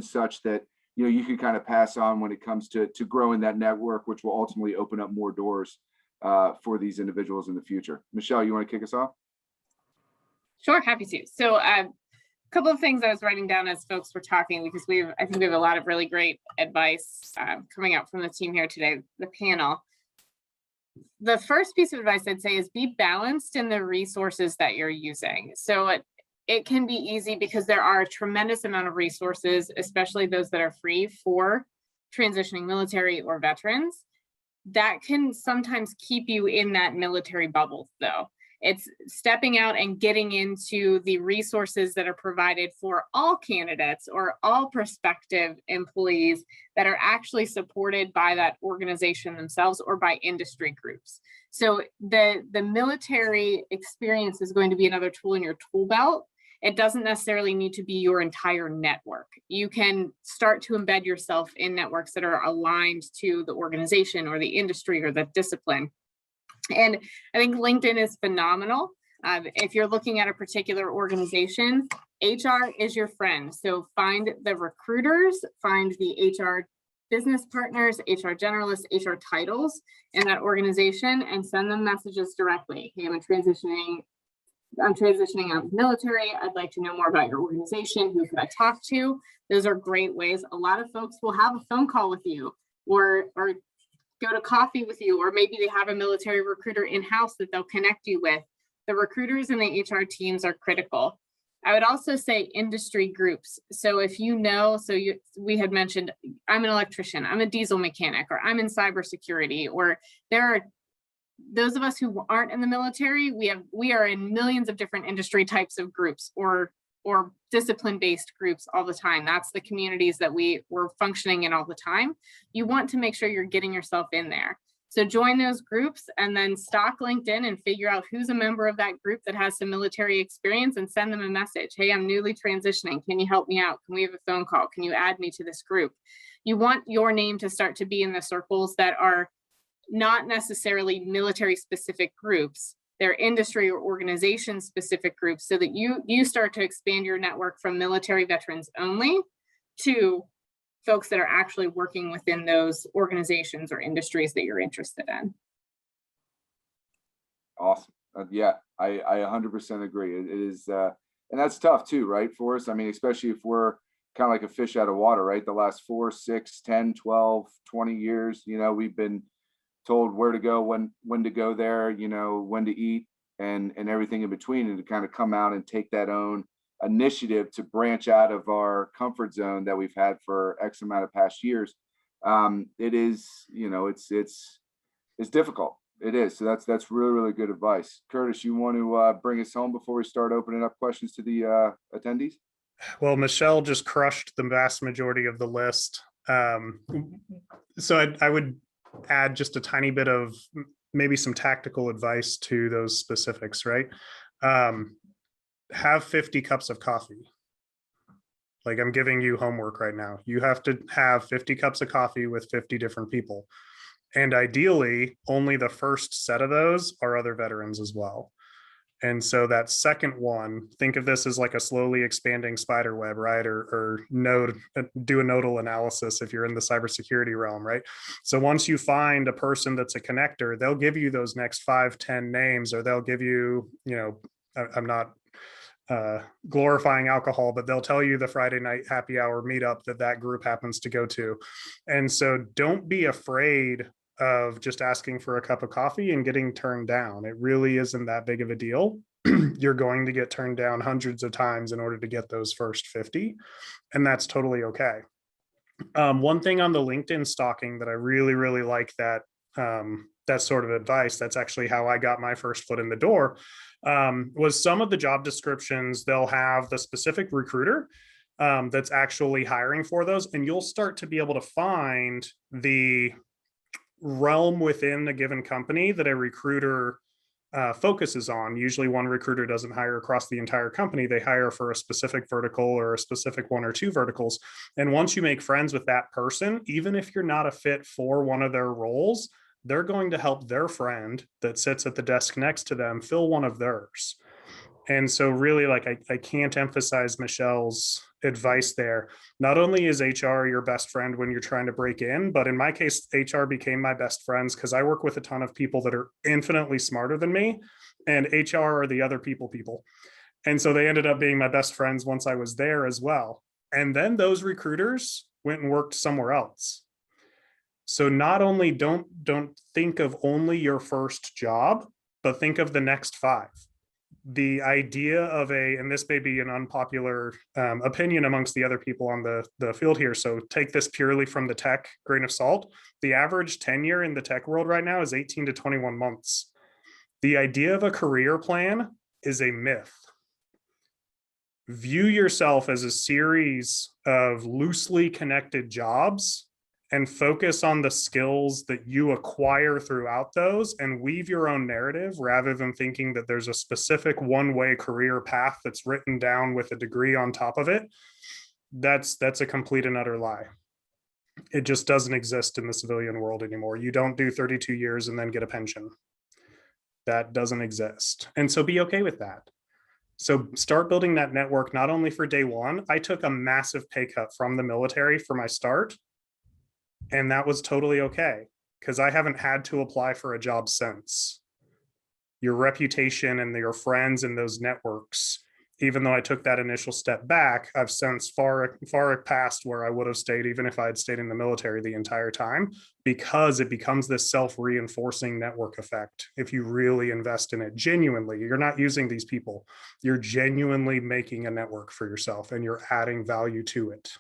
such, that you can kind of pass on when it comes to growing that network, which will ultimately open up more doors for these individuals in the future. Michelle, you want to kick us off? Sure, happy to. So a couple of things I was writing down as folks were talking, because I think we have a lot of really great advice coming out from the team here today, the panel. The first piece of advice I'd say is be balanced in the resources that you're using. So it can be easy because there are a tremendous amount of resources, especially those that are free for transitioning military or veterans, that can sometimes keep you in that military bubble, though. It's stepping out and getting into the resources that are provided for all candidates or all prospective employees that are actually supported by that organization themselves or by industry groups. So the military experience is going to be another tool in your tool belt. It doesn't necessarily need to be your entire network. You can start to embed yourself in networks that are aligned to the organization or the industry or the discipline. And I think LinkedIn is phenomenal. If you're looking at a particular organization, HR is your friend. So find the recruiters, find the HR business partners, HR generalists, HR titles in that organization, and send them messages directly. Hey, I'm transitioning out of the military. I'd like to know more about your organization. Who could I talk to? Those are great ways. A lot of folks will have a phone call with you, or go to coffee with you, or maybe they have a military recruiter in-house that they'll connect you with. The recruiters and the HR teams are critical. I would also say industry groups. So if we had mentioned, I'm an electrician, I'm a diesel mechanic, or I'm in cybersecurity, or there are those of us who aren't in the military, we are in millions of different industry types of groups or discipline-based groups all the time. That's the communities that we're functioning in all the time. You want to make sure you're getting yourself in there. So join those groups and then stalk LinkedIn and figure out who's a member of that group that has some military experience, and send them a message. Hey, I'm newly transitioning. Can you help me out? Can we have a phone call? Can you add me to this group? You want your name to start to be in the circles that are not necessarily military specific groups. They're industry or organization specific groups, so that you start to expand your network from military veterans only to folks that are actually working within those organizations or industries that you're interested in. Awesome. Yeah, I 100% agree. It is, and that's tough too, right, for us? I mean, especially if we're kind of like a fish out of water, right? The last 4, 6, 10, 12, 20 years, we've been told where to go, when to go there, when to eat, and everything in between, and to kind of come out and take that own initiative to branch out of our comfort zone that we've had for X amount of past years. It is, it's difficult, It is. So that's really, really good advice. Curtis, you want to bring us home before we start opening up questions to the attendees? Well, Michelle just crushed the vast majority of the list. So I would add just a tiny bit of maybe some tactical advice to those specifics, right? Have 50 cups of coffee. Like, I'm giving you homework right now. You have to have 50 cups of coffee with 50 different people. And ideally, only the first set of those are other veterans as well. And so that second one, think of this as like a slowly expanding spider web, right? Or node, do a nodal analysis if you're in the cybersecurity realm, right? So once you find a person that's a connector, they'll give you those next 5, 10 names, or they'll give you, I'm not glorifying alcohol, but they'll tell you the Friday night happy hour meetup that group happens to go to. And so don't be afraid of just asking for a cup of coffee and getting turned down. It really isn't that big of a deal. You're going to get turned down hundreds of times in order to get those first 50, and that's totally okay. One thing on the LinkedIn stalking that I really, really like that sort of advice, that's actually how I got my first foot in the door, was some of the job descriptions, they'll have the specific recruiter that's actually hiring for those, and you'll start to be able to find the realm within a given company that a recruiter focuses on. Usually one recruiter doesn't hire across the entire company. They hire for a specific vertical or a specific 1 or 2 verticals. And once you make friends with that person, even if you're not a fit for one of their roles, they're going to help their friend that sits at the desk next to them fill one of theirs. And so really, like, I can't emphasize Michelle's advice there. Not only is HR your best friend when you're trying to break in, but in my case, HR became my best friends because I work with a ton of people that are infinitely smarter than me, and HR are the other people. And so they ended up being my best friends once I was there as well. And then those recruiters went and worked somewhere else. So not only don't think of only your first job, but think of the next 5. The idea of and this may be an unpopular opinion amongst the other people on the field here, so take this purely from the tech grain of salt. The average tenure in the tech world right now is 18 to 21 months. The idea of a career plan is a myth. View yourself as a series of loosely connected jobs and focus on the skills that you acquire throughout those, and weave your own narrative rather than thinking that there's a specific one-way career path that's written down with a degree on top of it. That's a complete and utter lie. It just doesn't exist in the civilian world anymore. You don't do 32 years and then get a pension. That doesn't exist. And so be okay with that. So start building that network, not only for day one. I took a massive pay cut from the military for my start, and that was totally okay because I haven't had to apply for a job since. Your reputation and your friends and those networks, even though I took that initial step back, I've since far past where I would have stayed even if I had stayed in the military the entire time, because it becomes this self-reinforcing network effect. If you really invest in it genuinely, you're not using these people, you're genuinely making a network for yourself and you're adding value to it.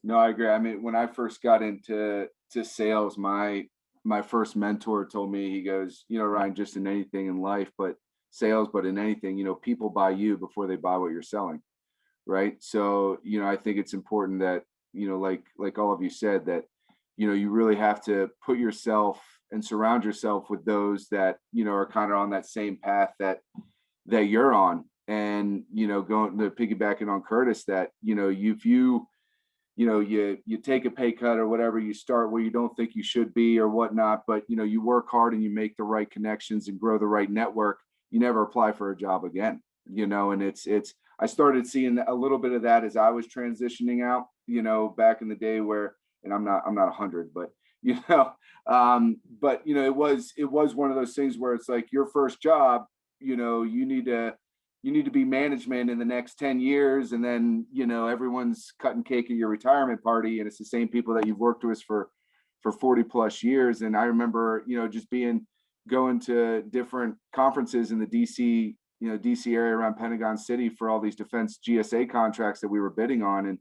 No, I agree. I mean, when I first got into sales, my first mentor told me, he goes, Ryan, just in anything in life, but sales, but in anything, people buy you before they buy what you're selling. Right. So, I think it's important that, like all of you said, that, you really have to put yourself and surround yourself with those that, are kind of on that same path that you're on. And, going to piggybacking on Curtis, that, if you take a pay cut or whatever, you start where you don't think you should be or whatnot, but you work hard and you make the right connections and grow the right network, you never apply for a job again, and it's I started seeing a little bit of that as I was transitioning out, back in the day where, and I'm not 100, but it was one of those things where it's like your first job, you need to be management in the next 10 years. And then, everyone's cutting cake at your retirement party. And it's the same people that you've worked with for 40 plus years. And I remember, just going to different conferences in the DC area around Pentagon City for all these defense GSA contracts that we were bidding on. And,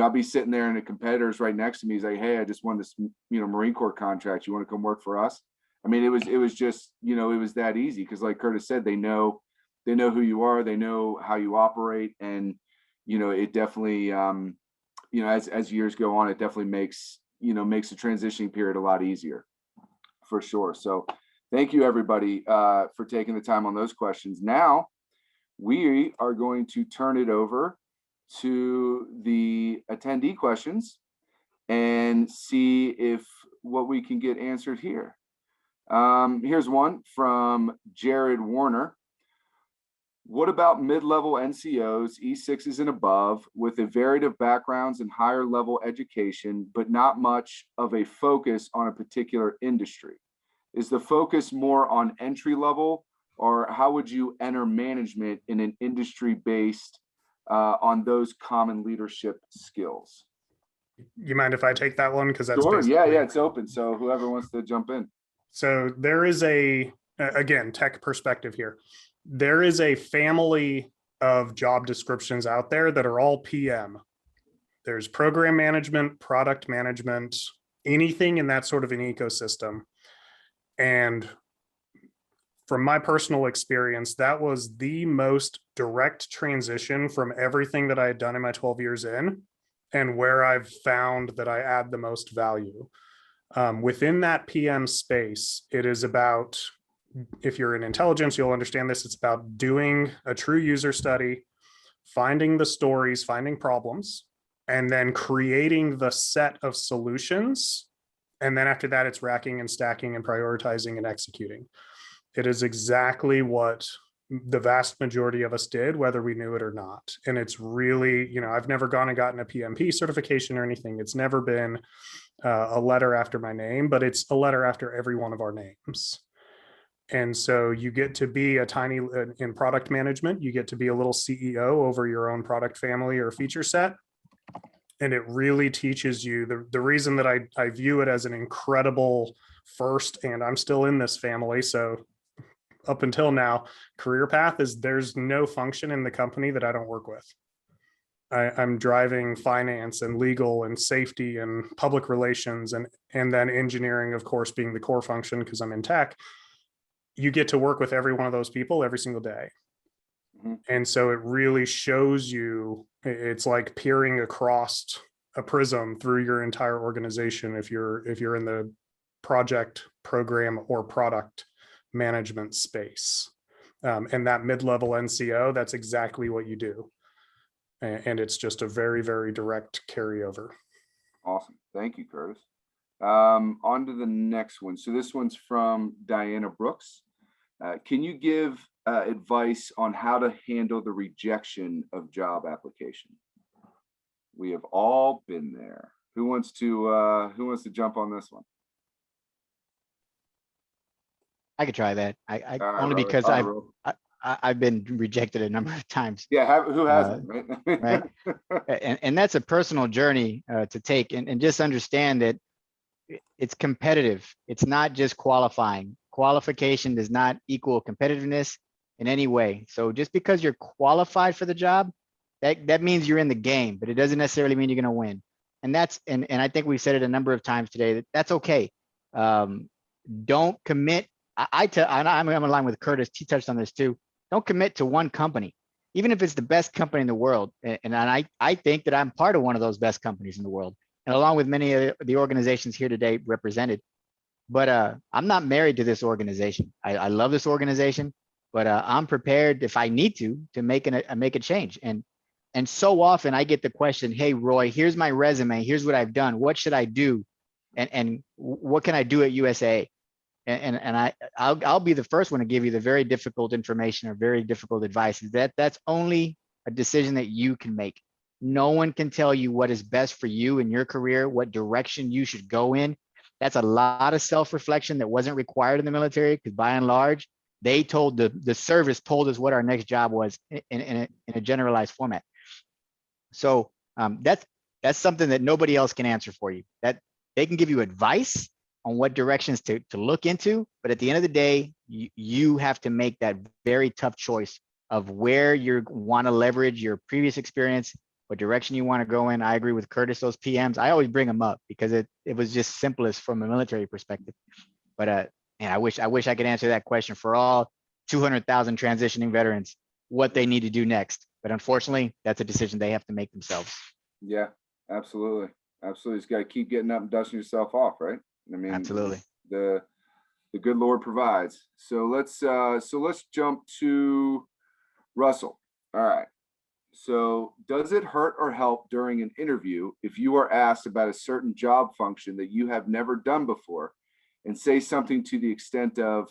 I'll be sitting there and a competitor's right next to me. He's like, hey, I just won this, Marine Corps contract. You want to come work for us? I mean, it was just, you know, it was that easy because like Curtis said, they know who you are, they know how you operate, and you know, it definitely you know, as years go on, it definitely makes the transitioning period a lot easier for sure. So thank you everybody for taking the time on those questions. Now we are going to turn it over to the attendee questions and see if what we can get answered here. Here's one from Jared Warner. What about mid-level NCOs, E6s and above, with a variety of backgrounds and higher level education, but not much of a focus on a particular industry? Is the focus more on entry level, or how would you enter management in an industry based on those common leadership skills? You mind if I take that one? Because that's sure. Yeah, basically... it's open. So whoever wants to jump in. So there is again, tech perspective here. There is a family of job descriptions out there that are all PM. There's program management, product management, anything in that sort of an ecosystem. And from my personal experience, that was the most direct transition from everything that I had done in my 12 years in, and where I've found that I add the most value. Within that PM space, it is about, if you're in intelligence, you'll understand this, it's about doing a true user study, finding the stories, finding problems, and then creating the set of solutions. And then after that, it's racking and stacking and prioritizing and executing. It is exactly what the vast majority of us did, whether we knew it or not. And it's really, you know, I've never gone and gotten a PMP certification or anything. It's never been a letter after my name, but it's a letter after every one of our names. And so you get to be a tiny, in product management, you get to be a little CEO over your own product family or feature set. And it really teaches you the reason that I view it as an incredible first, and I'm still in this family. So up until now, career path is there's no function in the company that I don't work with. I'm driving finance and legal and safety and public relations and then engineering, of course, being the core function because I'm in tech. You get to work with every one of those people every single day. Mm-hmm. And so it really shows you, it's like peering across a prism through your entire organization if you're in the project, program, or product management space. And that mid-level NCO, that's exactly what you do. And it's just a very, very direct carryover. Awesome. Thank you, Curtis. On to the next one. So this one's from Diana Brooks. Can you give advice on how to handle the rejection of job application? We have all been there. Who wants to jump on this one? I could try that. I only Robert, because I've been rejected a number of times. Yeah, who hasn't, right? And that's a personal journey to take, and just understand that it's competitive. It's not just qualifying. Qualification does not equal competitiveness in any way. So just because you're qualified for the job, that means you're in the game, but it doesn't necessarily mean you're going to win. And that's and I think we've said it a number of times today that's okay. Don't commit. I'm in line with Curtis. He touched on this too. Don't commit to one company, even if it's the best company in the world. And I think that I'm part of one of those best companies in the world, and along with many of the organizations here today represented. But I'm not married to this organization. I love this organization, but I'm prepared if I need to make a change. And so often I get the question, "Hey, Roy, here's my resume. Here's what I've done. What should I do? And what can I do at USAA?" And I'll be the first one to give you the very difficult information or very difficult advice. That's only a decision that you can make. No one can tell you what is best for you in your career, what direction you should go in. That's a lot of self-reflection that wasn't required in the military, because by and large, they told the service told us what our next job was in a generalized format. So that's something that nobody else can answer for you. That they can give you advice on what directions to look into, but at the end of the day, you have to make that very tough choice of where you want to leverage your previous experience, what direction you want to go in. I agree with Curtis, those PMs, I always bring them up because it was just simplest from a military perspective. But And I wish I could answer that question for all 200,000 transitioning veterans, what they need to do next. But unfortunately, that's a decision they have to make themselves. Yeah, absolutely. Absolutely. Just got to keep getting up and dusting yourself off, right? I mean, Absolutely. The good Lord provides. So let's jump to Russell. All right. So does it hurt or help during an interview if you are asked about a certain job function that you have never done before and say something to the extent of,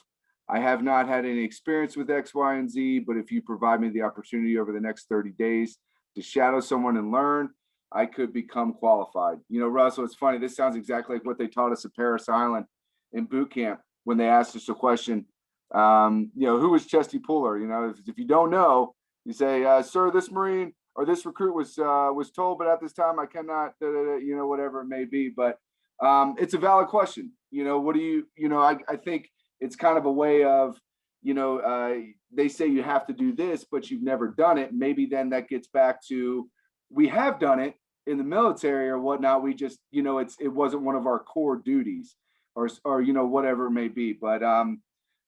I have not had any experience with X, Y, and Z, but if you provide me the opportunity over the next 30 days to shadow someone and learn, I could become qualified. You know, Russell, it's funny. This sounds exactly like what they taught us at Paris Island in boot camp when they asked us a question, you know, who was Chesty Puller? You know, if you don't know, you say, sir, this Marine or this recruit was told, but at this time I cannot, you know, whatever it may be. But it's a valid question. You know, what do you know, I think it's kind of a way of, you know, they say you have to do this, but you've never done it. Maybe then that gets back to, we have done it in the military or whatnot. We just, you know, it wasn't one of our core duties or, you know, whatever it may be. But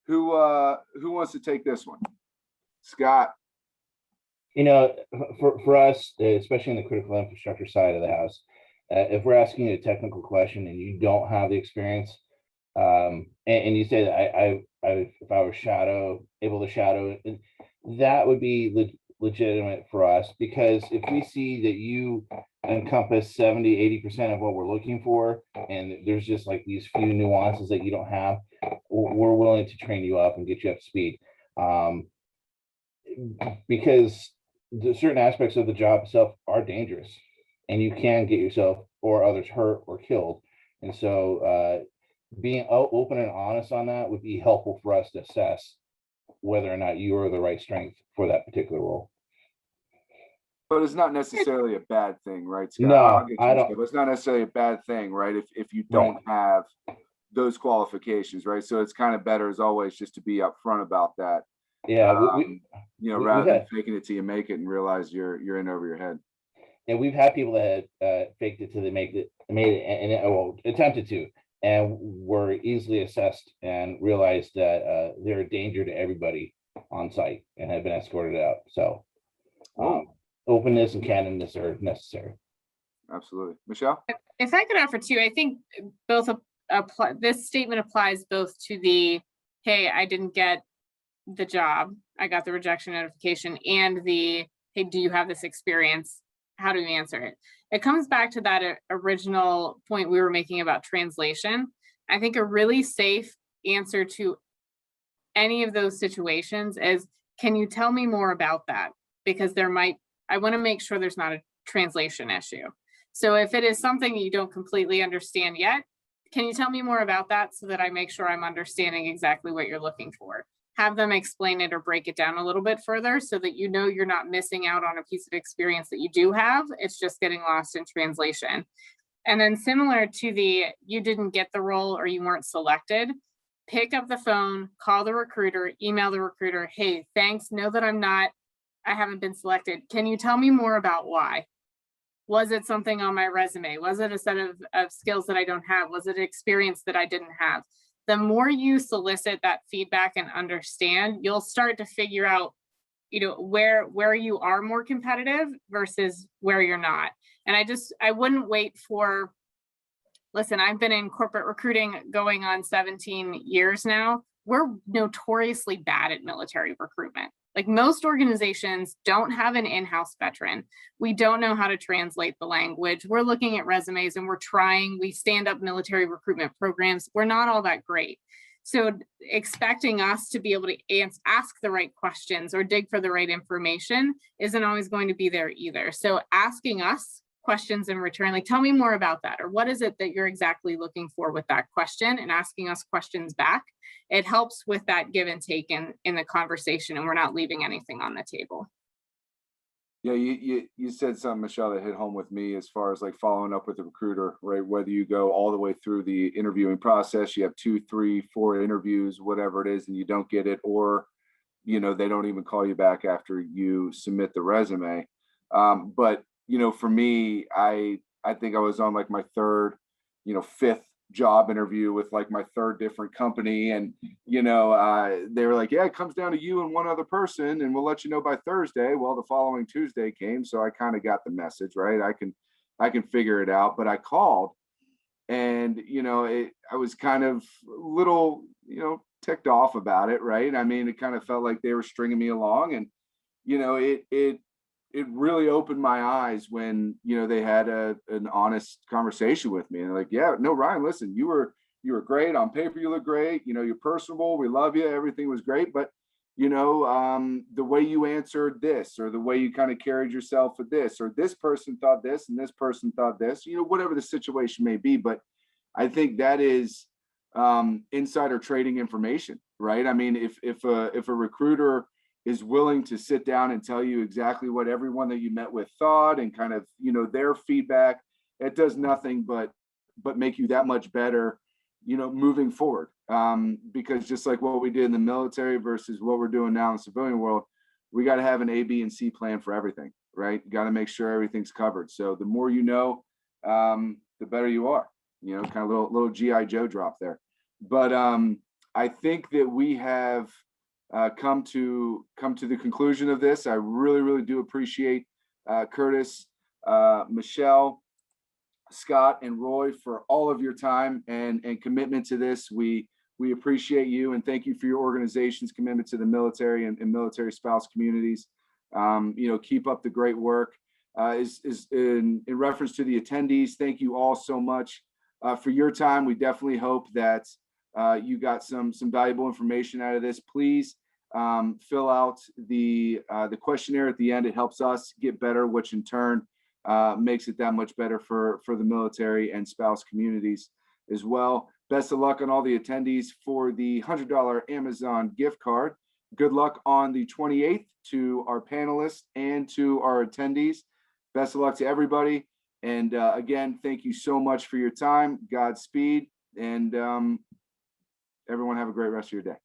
who wants to take this one? Scott. You know, for us, especially in the critical infrastructure side of the house, if we're asking you a technical question and you don't have the experience, and you say that if I were able to shadow, that would be legitimate for us, because if we see that you encompass 70-80% of what we're looking for, and there's just like these few nuances that you don't have, we're willing to train you up and get you up to speed. Because the certain aspects of the job itself are dangerous, and you can get yourself or others hurt or killed. And so being open and honest on that would be helpful for us to assess whether or not you are the right strength for that particular role. But it's not necessarily a bad thing, right, Scott? No, I don't. It's not necessarily a bad thing, right? If you don't have those qualifications, right? So it's kind of better as always just to be upfront about that. Yeah, you know, rather than faking it till you make it and realize you're in over your head. And we've had people that had faked it till they made it, and attempted to, and were easily assessed and realized that they're a danger to everybody on site and have been escorted out. So openness and candidness are necessary. Absolutely. Michelle? If I could offer too, I think both this statement applies both to the, hey, I didn't get the job, I got the rejection notification, and the, hey, do you have this experience? How do we answer it? It comes back to that original point we were making about translation. I think a really safe answer to any of those situations is, can you tell me more about that? Because I want to make sure there's not a translation issue. So if it is something you don't completely understand yet, can you tell me more about that so that I make sure I'm understanding exactly what you're looking for? Have them explain it or break it down a little bit further so that you know you're not missing out on a piece of experience that you do have. It's just getting lost in translation. And then similar to the, you didn't get the role or you weren't selected, pick up the phone, call the recruiter, email the recruiter, hey, thanks, know that I haven't been selected. Can you tell me more about why? Was it something on my resume? Was it a set of skills that I don't have? Was it experience that I didn't have? The more you solicit that feedback and understand, you'll start to figure out, you know, where you are more competitive versus where you're not. And I wouldn't wait for, listen, I've been in corporate recruiting going on 17 years now. We're notoriously bad at military recruitment. Like, most organizations don't have an in-house veteran. We don't know how to translate the language. We're looking at resumes and we stand up military recruitment programs. We're not all that great. So expecting us to be able to ask the right questions or dig for the right information isn't always going to be there either. So asking us questions in return, like, tell me more about that, or what is it that you're exactly looking for with that question, and asking us questions back, it helps with that give and take in the conversation, and we're not leaving anything on the table. Yeah, you said something, Michelle, that hit home with me as far as like following up with the recruiter, right? Whether you go all the way through the interviewing process, you have 2, 3, 4 interviews, whatever it is, and you don't get it, or, you know, they don't even call you back after you submit the resume. But, you know, for me, I think I was on like my 3rd, you know, 5th job interview with like my third different company. And, they were like, yeah, it comes down to you and one other person and we'll let you know by Thursday. Well, the following Tuesday came. So I kind of got the message, right? I can figure it out. But I called and, I was kind of little, ticked off about it. Right. I mean, it kind of felt like they were stringing me along, and, it really opened my eyes when, they had an honest conversation with me, and they're like, yeah, no, Ryan, listen, you were great on paper. You look great. You're personable. We love you. Everything was great. But, the way you answered this, or the way you kind of carried yourself with this, or this person thought this and this person thought this, whatever the situation may be. But I think that is insider trading information, right? I mean, if a recruiter is willing to sit down and tell you exactly what everyone that you met with thought, and kind of, their feedback, it does nothing but make you that much better, moving forward. Because just like what we did in the military versus what we're doing now in the civilian world, we got to have an A, B, and C plan for everything, right? Got to make sure everything's covered. So the more the better you are, kind of little GI Joe drop there. But I think that we have come to the conclusion of this. I really, really do appreciate Curtis, Michelle, Scott, and Roy for all of your time and commitment to this. We appreciate you, and thank you for your organization's commitment to the military and military spouse communities. Keep up the great work. Is in reference to the attendees, thank you all so much for your time. We definitely hope that you got some valuable information out of this. Please fill out the questionnaire at the end. It helps us get better, which in turn makes it that much better for the military and spouse communities as well. Best of luck on all the attendees for the $100 Amazon gift card. Good luck on the 28th to our panelists and to our attendees. Best of luck to everybody. And again, thank you so much for your time. Godspeed. And everyone have a great rest of your day.